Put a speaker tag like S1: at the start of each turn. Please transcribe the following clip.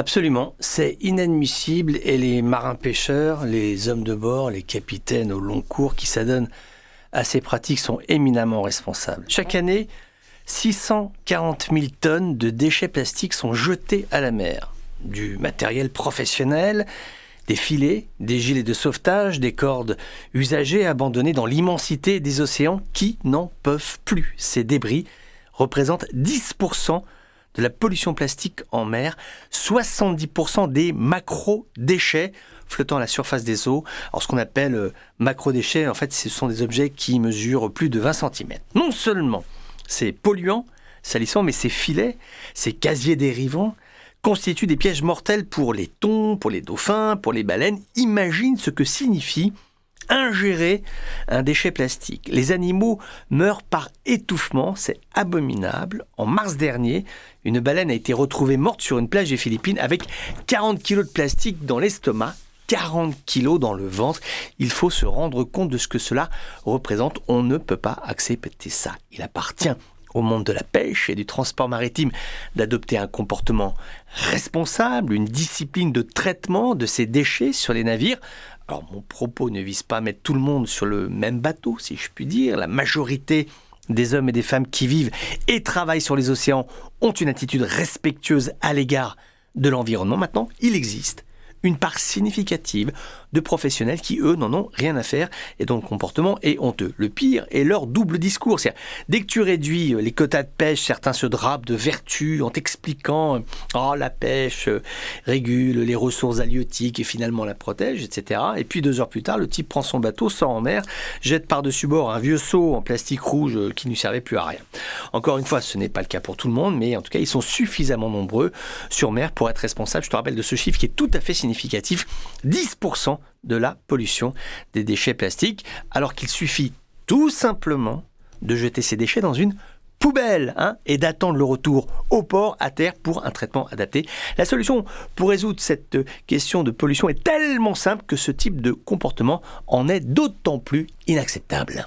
S1: Absolument, c'est inadmissible et les marins-pêcheurs, les hommes de bord, les capitaines au long cours qui s'adonnent à ces pratiques sont éminemment responsables. Chaque année, 640 000 tonnes de déchets plastiques sont jetées à la mer. Du matériel professionnel, des filets, des gilets de sauvetage, des cordes usagées abandonnées dans l'immensité des océans qui n'en peuvent plus. Ces débris représentent 10% de la pollution plastique en mer, 70% des macro-déchets flottant à la surface des eaux. Alors ce qu'on appelle macro-déchets, en fait, ce sont des objets qui mesurent plus de 20 cm. Non seulement c'est polluant, salissant, mais ces filets, ces casiers dérivants, constituent des pièges mortels pour les thons, pour les dauphins, pour les baleines. Imagine ce que signifie ingérer un déchet plastique. Les animaux meurent par étouffement, c'est abominable. En mars dernier, une baleine a été retrouvée morte sur une plage des Philippines avec 40 kilos de plastique dans l'estomac, 40 kilos dans le ventre. Il faut se rendre compte de ce que cela représente. On ne peut pas accepter ça. Il appartient au monde de la pêche et du transport maritime d'adopter un comportement responsable, une discipline de traitement de ces déchets sur les navires. Alors mon propos ne vise pas à mettre tout le monde sur le même bateau, si je puis dire. La majorité des hommes et des femmes qui vivent et travaillent sur les océans ont une attitude respectueuse à l'égard de l'environnement. Maintenant, il existe une part significative de professionnels qui, eux, n'en ont rien à faire et dont le comportement est honteux. Le pire est leur double discours. C'est-à-dire, dès que tu réduis les quotas de pêche, certains se drapent de vertu en t'expliquant « Oh, la pêche régule les ressources halieutiques et finalement la protège, etc. » Et puis 2 heures plus tard, le type prend son bateau, sort en mer, jette par-dessus bord un vieux seau en plastique rouge qui ne lui servait plus à rien. Encore une fois, ce n'est pas le cas pour tout le monde, mais en tout cas, ils sont suffisamment nombreux sur mer pour être responsables. Je te rappelle de ce chiffre qui est tout à fait significatif, 10% de la pollution des déchets plastiques, alors qu'il suffit tout simplement de jeter ces déchets dans une poubelle et d'attendre le retour au port, à terre, pour un traitement adapté. La solution pour résoudre cette question de pollution est tellement simple que ce type de comportement en est d'autant plus inacceptable.